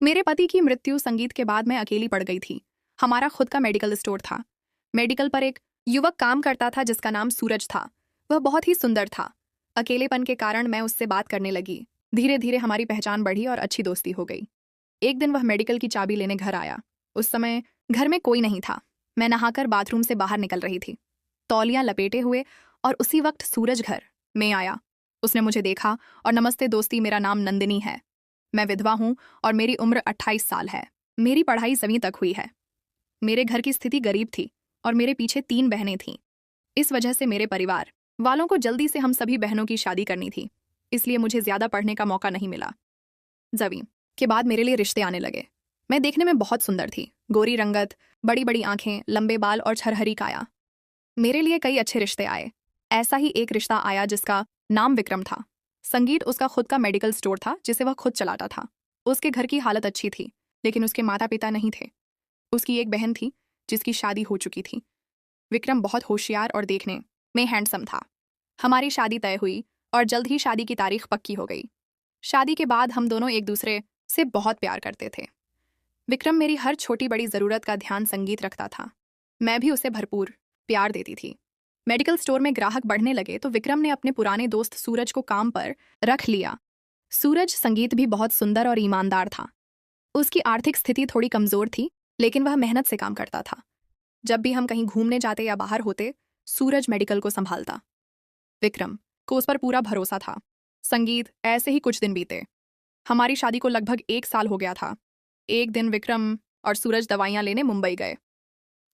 मेरे पति की मृत्यु संगीत के बाद मैं अकेली पड़ गई थी। हमारा खुद का मेडिकल स्टोर था। मेडिकल पर एक युवक काम करता था जिसका नाम सूरज था। वह बहुत ही सुंदर था। अकेलेपन के कारण मैं उससे बात करने लगी। धीरे धीरे हमारी पहचान बढ़ी और अच्छी दोस्ती हो गई। एक दिन वह मेडिकल की चाबी लेने घर आया। उस समय घर में कोई नहीं था। मैं नहाकर बाथरूम से बाहर निकल रही थी, तौलियां लपेटे हुए, और उसी वक्त सूरज घर में आया। उसने मुझे देखा और नमस्ते दोस्ती, मेरा नाम नंदिनी है। मैं विधवा हूं और मेरी उम्र 28 साल है। मेरी पढ़ाई 7वीं तक हुई है। मेरे घर की स्थिति गरीब थी और मेरे पीछे 3 बहनें थीं। इस वजह से मेरे परिवार वालों को जल्दी से हम सभी बहनों की शादी करनी थी, इसलिए मुझे ज्यादा पढ़ने का मौका नहीं मिला। 7वीं के बाद मेरे लिए रिश्ते आने लगे। मैं देखने में बहुत सुंदर थी, गोरी रंगत, बड़ी बड़ी आंखें, लंबे बाल और छरहरी काया। मेरे लिए कई अच्छे रिश्ते आए। ऐसा ही एक रिश्ता आया जिसका नाम विक्रम था। संगीत उसका खुद का मेडिकल स्टोर था जिसे वह खुद चलाता था। उसके घर की हालत अच्छी थी, लेकिन उसके माता पिता नहीं थे। उसकी एक बहन थी जिसकी शादी हो चुकी थी। विक्रम बहुत होशियार और देखने में हैंडसम था। हमारी शादी तय हुई और जल्द ही शादी की तारीख पक्की हो गई। शादी के बाद हम दोनों एक दूसरे से बहुत प्यार करते थे। विक्रम मेरी हर छोटी बड़ी ज़रूरत का ध्यान संगीत रखता था। मैं भी उसे भरपूर प्यार देती थी। मेडिकल स्टोर में ग्राहक बढ़ने लगे तो विक्रम ने अपने पुराने दोस्त सूरज को काम पर रख लिया। सूरज संगीत भी बहुत सुंदर और ईमानदार था। उसकी आर्थिक स्थिति थोड़ी कमजोर थी, लेकिन वह मेहनत से काम करता था। जब भी हम कहीं घूमने जाते या बाहर होते, सूरज मेडिकल को संभालता। विक्रम को उस पर पूरा भरोसा था। संगीत ऐसे ही कुछ दिन बीते। हमारी शादी को लगभग 1 साल हो गया था। एक दिन विक्रम और सूरज दवाइयां लेने मुंबई गए।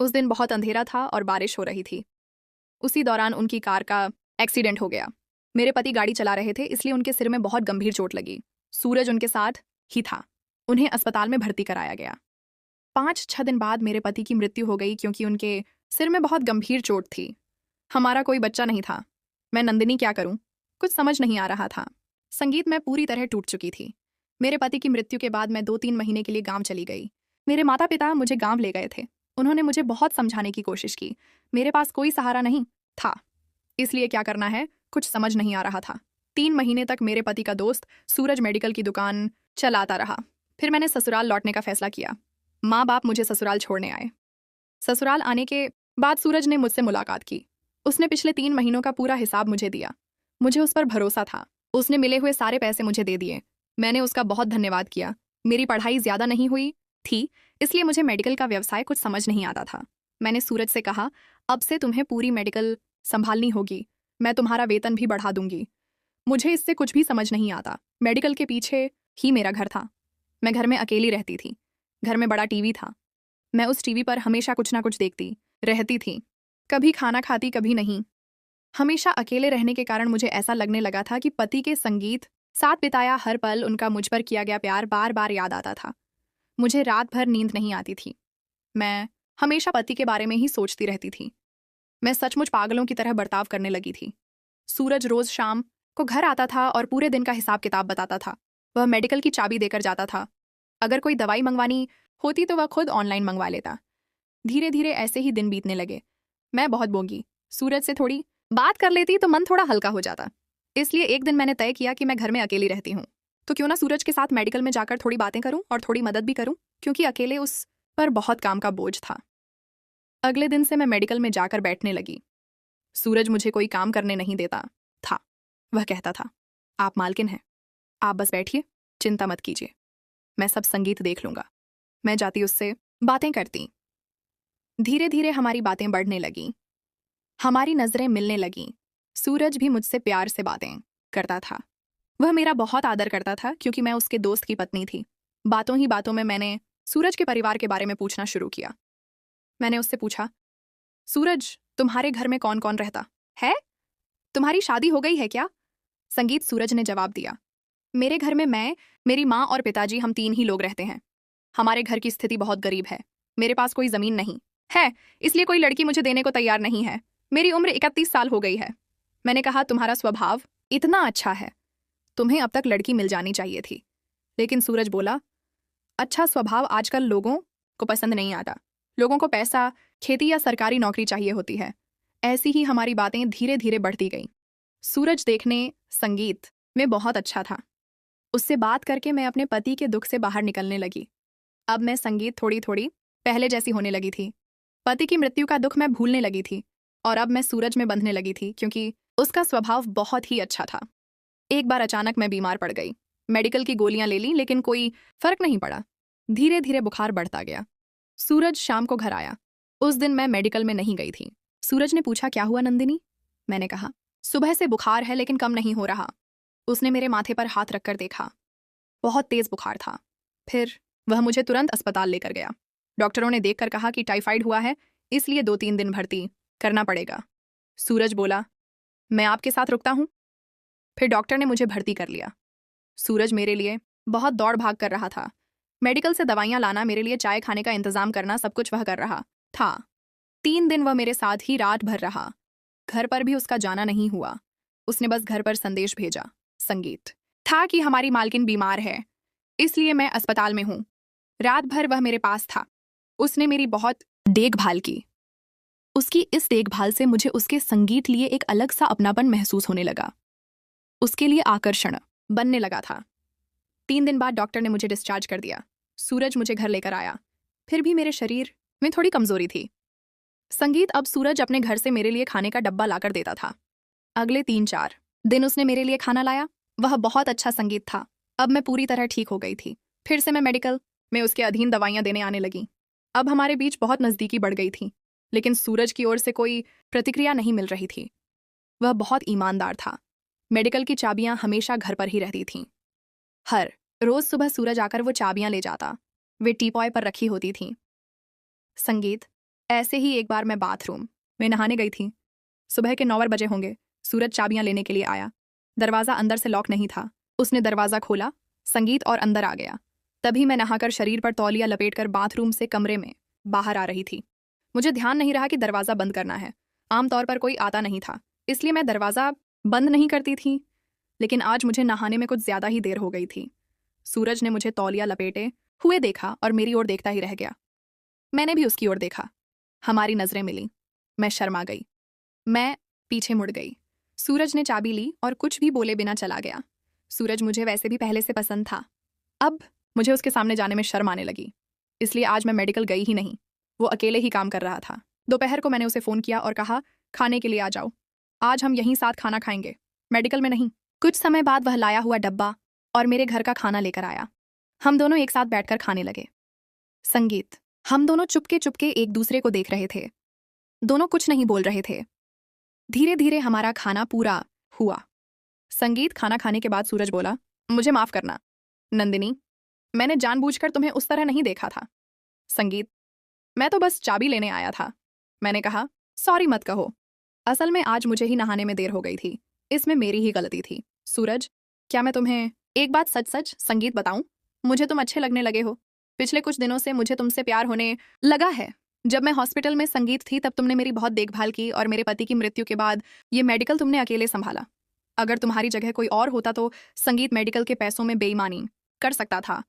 उस दिन बहुत अंधेरा था और बारिश हो रही थी। उसी दौरान उनकी कार का एक्सीडेंट हो गया। मेरे पति गाड़ी चला रहे थे, इसलिए उनके सिर में बहुत गंभीर चोट लगी। सूरज उनके साथ ही था। उन्हें अस्पताल में भर्ती कराया गया। 5-6 दिन बाद मेरे पति की मृत्यु हो गई क्योंकि उनके सिर में बहुत गंभीर चोट थी। हमारा कोई बच्चा नहीं था। मैं नंदिनी क्या करूं, कुछ समझ नहीं आ रहा था। संगीत में पूरी तरह टूट चुकी थी। मेरे पति की मृत्यु के बाद मैं 2-3 महीने के लिए गांव चली गई। मेरे माता पिता मुझे गांव ले गए थे। उन्होंने मुझे बहुत समझाने की कोशिश की। मेरे पास कोई सहारा नहीं था, इसलिए क्या करना है कुछ समझ नहीं आ रहा था। 3 महीने तक मेरे पति का दोस्त सूरज मेडिकल की दुकान चलाता रहा। फिर मैंने ससुराल लौटने का फैसला किया। माँ बाप मुझे ससुराल छोड़ने आए। ससुराल आने के बाद सूरज ने मुझसे मुलाकात की। उसने पिछले 3 महीनों का पूरा हिसाब मुझे दिया। मुझे उस पर भरोसा था। उसने मिले हुए सारे पैसे मुझे दे दिए। मैंने उसका बहुत धन्यवाद किया। मेरी पढ़ाई ज्यादा नहीं हुई थी, इसलिए मुझे मेडिकल का व्यवसाय कुछ समझ नहीं आता था। मैंने सूरज से कहा, अब से तुम्हें पूरी मेडिकल संभालनी होगी। मैं तुम्हारा वेतन भी बढ़ा दूंगी। मुझे इससे कुछ भी समझ नहीं आता। मेडिकल के पीछे ही मेरा घर था। मैं घर में अकेली रहती थी। घर में बड़ा टीवी था। मैं उस टीवी पर हमेशा कुछ ना कुछ देखती रहती थी। कभी खाना खाती, कभी नहीं। हमेशा अकेले रहने के कारण मुझे ऐसा लगने लगा था कि पति के संगीत साथ बिताया हर पल, उनका मुझ पर किया गया प्यार बार बार याद आता था। मुझे रात भर नींद नहीं आती थी। मैं हमेशा पति के बारे में ही सोचती रहती थी। मैं सचमुच पागलों की तरह बर्ताव करने लगी थी। सूरज रोज शाम को घर आता था और पूरे दिन का हिसाब किताब बताता था। वह मेडिकल की चाबी देकर जाता था। अगर कोई दवाई मंगवानी होती तो वह खुद ऑनलाइन मंगवा लेता। धीरे धीरे ऐसे ही दिन बीतने लगे। मैं बहुत बोंगी। सूरज से थोड़ी बात कर लेती तो मन थोड़ा हल्का हो जाता। इसलिए एक दिन मैंने तय किया कि मैं घर में अकेली रहती हूँ, तो क्यों ना सूरज के साथ मेडिकल में जाकर थोड़ी बातें करूं और थोड़ी मदद भी करूं, क्योंकि अकेले उस पर बहुत काम का बोझ था। अगले दिन से मैं मेडिकल में जाकर बैठने लगी। सूरज मुझे कोई काम करने नहीं देता था। वह कहता था, आप मालकिन हैं, आप बस बैठिए, चिंता मत कीजिए, मैं सब संगीत देख लूंगा। मैं जाती उससे बातें करती। धीरे धीरे हमारी बातें बढ़ने लगीं। हमारी नजरें मिलने लगीं। सूरज भी मुझसे प्यार से बातें करता था। वह मेरा बहुत आदर करता था क्योंकि मैं उसके दोस्त की पत्नी थी। बातों ही बातों में मैंने सूरज के परिवार के बारे में पूछना शुरू किया। मैंने उससे पूछा, सूरज, तुम्हारे घर में कौन कौन रहता है? तुम्हारी शादी हो गई है क्या? संगीत सूरज ने जवाब दिया, मेरे घर में मैं, मेरी माँ और पिताजी, हम 3 ही लोग रहते हैं। हमारे घर की स्थिति बहुत गरीब है। मेरे पास कोई जमीन नहीं है, इसलिए कोई लड़की मुझे देने को तैयार नहीं है। मेरी उम्र 31 साल हो गई है। मैंने कहा, तुम्हारा स्वभाव इतना अच्छा है, तुम्हें अब तक लड़की मिल जानी चाहिए थी। लेकिन सूरज बोला, अच्छा स्वभाव आजकल लोगों को पसंद नहीं आता। लोगों को पैसा, खेती या सरकारी नौकरी चाहिए होती है। ऐसी ही हमारी बातें धीरे धीरे बढ़ती गईं। सूरज देखने संगीत में बहुत अच्छा था। उससे बात करके मैं अपने पति के दुख से बाहर निकलने लगी। अब मैं संगीत थोड़ी थोड़ी पहले जैसी होने लगी थी। पति की मृत्यु का दुख मैं भूलने लगी थी और अब मैं सूरज में बंधने लगी थी क्योंकि उसका स्वभाव बहुत ही अच्छा था। एक बार अचानक मैं बीमार पड़ गई। मेडिकल की गोलियां ले ली लेकिन कोई फर्क नहीं पड़ा। धीरे धीरे बुखार बढ़ता गया। सूरज शाम को घर आया। उस दिन मैं मेडिकल में नहीं गई थी। सूरज ने पूछा, क्या हुआ नंदिनी? मैंने कहा, सुबह से बुखार है लेकिन कम नहीं हो रहा। उसने मेरे माथे पर हाथ रखकर देखा। बहुत तेज बुखार था। फिर वह मुझे तुरंत अस्पताल लेकर गया। डॉक्टरों ने देखकर कहा कि टाइफाइड हुआ है, इसलिए 2-3 दिन भर्ती करना पड़ेगा। सूरज बोला, मैं आपके साथ रुकता हूँ। फिर डॉक्टर ने मुझे भर्ती कर लिया। सूरज मेरे लिए बहुत दौड़ भाग कर रहा था। मेडिकल से दवाइयां लाना, मेरे लिए चाय खाने का इंतजाम करना, सब कुछ वह कर रहा था। 3 दिन वह मेरे साथ ही रात भर रहा। घर पर भी उसका जाना नहीं हुआ। उसने बस घर पर संदेश भेजा, संगीत, था कि हमारी मालकिन बीमार है, इसलिए मैं अस्पताल में हूं। रात भर वह मेरे पास था। उसने मेरी बहुत देखभाल की। उसकी इस देखभाल से मुझे उसके संगीत लिए एक अलग सा अपनापन महसूस होने लगा। उसके लिए आकर्षण बनने लगा था। 3 दिन बाद डॉक्टर ने मुझे डिस्चार्ज कर दिया। सूरज मुझे घर लेकर आया। फिर भी मेरे शरीर में थोड़ी कमजोरी थी। संगीत, अब सूरज अपने घर से मेरे लिए खाने का डब्बा लाकर देता था। अगले 3-4 दिन उसने मेरे लिए खाना लाया। वह बहुत अच्छा संगीत था। अब मैं पूरी तरह ठीक हो गई थी। फिर से मैं मेडिकल में उसके अधीन दवाइयां देने आने लगी। अब हमारे बीच बहुत नज़दीकी बढ़ गई थी, लेकिन सूरज की ओर से कोई प्रतिक्रिया नहीं मिल रही थी। वह बहुत ईमानदार था। मेडिकल की चाबियां हमेशा घर पर ही रहती थीं। हर रोज सुबह सूरज आकर वो चाबियां ले जाता। वे टीपॉय पर रखी होती थीं। संगीत, ऐसे ही एक बार मैं बाथरूम में नहाने गई थी। सुबह के 9 बजे होंगे। सूरज चाबियां लेने के लिए आया। दरवाज़ा अंदर से लॉक नहीं था। उसने दरवाज़ा खोला, संगीत, और अंदर आ गया। तभी मैं नहाकर शरीर पर तौलिया लपेटकर बाथरूम से कमरे में बाहर आ रही थी। मुझे ध्यान नहीं रहा कि दरवाज़ा बंद करना है। आमतौर पर कोई आता नहीं था, इसलिए मैं दरवाज़ा बंद नहीं करती थी। लेकिन आज मुझे नहाने में कुछ ज़्यादा ही देर हो गई थी। सूरज ने मुझे तौलिया लपेटे हुए देखा और मेरी ओर देखता ही रह गया। मैंने भी उसकी ओर देखा। हमारी नज़रें मिली। मैं शर्मा गई। मैं पीछे मुड़ गई। सूरज ने चाबी ली और कुछ भी बोले बिना चला गया। सूरज मुझे वैसे भी पहले से पसंद था। अब मुझे उसके सामने जाने में शर्म आने लगी, इसलिए आज मैं मेडिकल गई ही नहीं। वो अकेले ही काम कर रहा था। दोपहर को मैंने उसे फ़ोन किया और कहा, खाने के लिए आ जाओ। आज हम यहीं साथ खाना खाएंगे, मेडिकल में नहीं। कुछ समय बाद वह लाया हुआ डब्बा और मेरे घर का खाना लेकर आया। हम दोनों एक साथ बैठकर खाने लगे। संगीत, हम दोनों चुपके चुपके एक दूसरे को देख रहे थे। दोनों कुछ नहीं बोल रहे थे। धीरे धीरे हमारा खाना पूरा हुआ। संगीत, खाना खाने के बाद सूरज बोला, मुझे माफ करना नंदिनी, मैंने जानबूझकर तुम्हें उस तरह नहीं देखा था। संगीत, मैं तो बस चाबी लेने आया था। मैंने कहा, सॉरी मत कहो। असल में आज मुझे ही नहाने में देर हो गई थी। इसमें मेरी ही गलती थी। सूरज, क्या मैं तुम्हें एक बात सच सच संगीत बताऊं? मुझे तुम अच्छे लगने लगे हो। पिछले कुछ दिनों से मुझे तुमसे प्यार होने लगा है। जब मैं हॉस्पिटल में संगीत थी तब तुमने मेरी बहुत देखभाल की और मेरे पति की मृत्यु के बाद ये मेडिकल तुमने अकेले संभाला। अगर तुम्हारी जगह कोई और होता तो संगीत मेडिकल के पैसों में बेईमानी कर सकता था,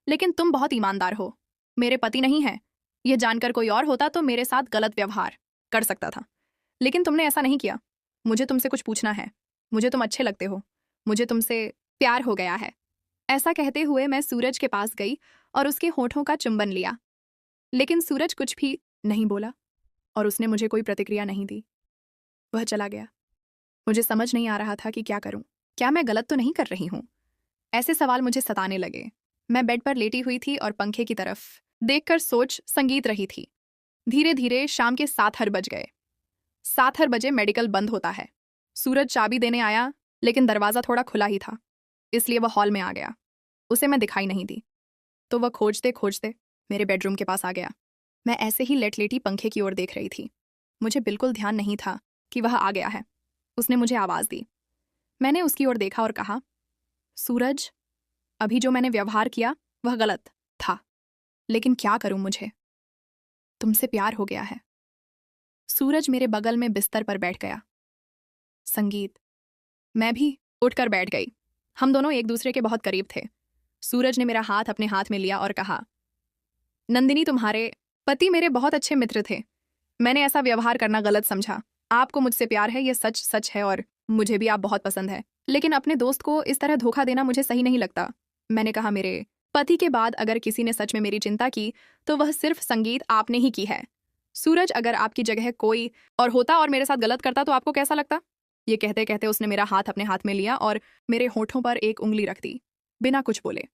लेकिन तुम बहुत ईमानदार हो। मेरे पति नहीं है, यह जानकर कोई और होता तो मेरे साथ गलत व्यवहार कर सकता था, लेकिन तुमने ऐसा नहीं किया। मुझे तुमसे कुछ पूछना है। मुझे तुम अच्छे लगते हो। मुझे तुमसे प्यार हो गया है। ऐसा कहते हुए मैं सूरज के पास गई और उसके होठों का चुंबन लिया, लेकिन सूरज कुछ भी नहीं बोला और उसने मुझे कोई प्रतिक्रिया नहीं दी। वह चला गया। मुझे समझ नहीं आ रहा था कि क्या करूं। क्या मैं गलत तो नहीं कर रही हूं? ऐसे सवाल मुझे सताने लगे। मैं बेड पर लेटी हुई थी और पंखे की तरफ देखकर सोच संगीत रही थी। धीरे धीरे शाम के 7 बज गए। 7 बजे मेडिकल बंद होता है। सूरज चाबी देने आया, लेकिन दरवाज़ा थोड़ा खुला ही था, इसलिए वह हॉल में आ गया। उसे मैं दिखाई नहीं दी, तो वह खोजते खोजते मेरे बेडरूम के पास आ गया। मैं ऐसे ही लेट लेटी पंखे की ओर देख रही थी। मुझे बिल्कुल ध्यान नहीं था कि वह आ गया है। उसने मुझे आवाज़ दी। मैंने उसकी ओर देखा और कहा, सूरज, अभी जो मैंने व्यवहार किया वह गलत था, लेकिन क्या करूं, मुझे तुमसे प्यार हो गया है। सूरज मेरे बगल में बिस्तर पर बैठ गया। संगीत, मैं भी उठकर बैठ गई। हम दोनों एक दूसरे के बहुत करीब थे। सूरज ने मेरा हाथ अपने हाथ में लिया और कहा, नंदिनी, तुम्हारे पति मेरे बहुत अच्छे मित्र थे। मैंने ऐसा व्यवहार करना गलत समझा। आपको मुझसे प्यार है, यह सच सच है, और मुझे भी आप बहुत पसंद है, लेकिन अपने दोस्त को इस तरह धोखा देना मुझे सही नहीं लगता। मैंने कहा, मेरे पति के बाद अगर किसी ने सच में मेरी चिंता की तो वह सिर्फ संगीत आपने ही की है। सूरज, अगर आपकी जगह कोई और होता और मेरे साथ गलत करता तो आपको कैसा लगता? ये कहते कहते उसने मेरा हाथ अपने हाथ में लिया और मेरे होठों पर एक उंगली रख दी, बिना कुछ बोले।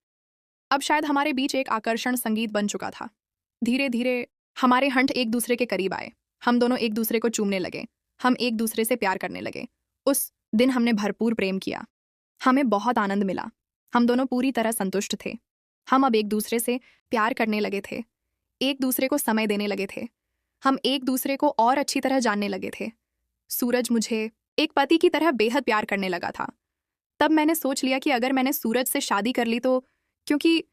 अब शायद हमारे बीच एक आकर्षण संगीत बन चुका था। धीरे धीरे हमारे हंठ एक दूसरे के करीब आए। हम दोनों एक दूसरे को चूमने लगे। हम एक दूसरे से प्यार करने लगे। उस दिन हमने भरपूर प्रेम किया। हमें बहुत आनंद मिला। हम दोनों पूरी तरह संतुष्ट थे। हम अब एक दूसरे से प्यार करने लगे थे, एक दूसरे को समय देने लगे थे। हम एक दूसरे को और अच्छी तरह जानने लगे थे। सूरज मुझे एक पति की तरह बेहद प्यार करने लगा था। तब मैंने सोच लिया कि अगर मैंने सूरज से शादी कर ली तो, क्योंकि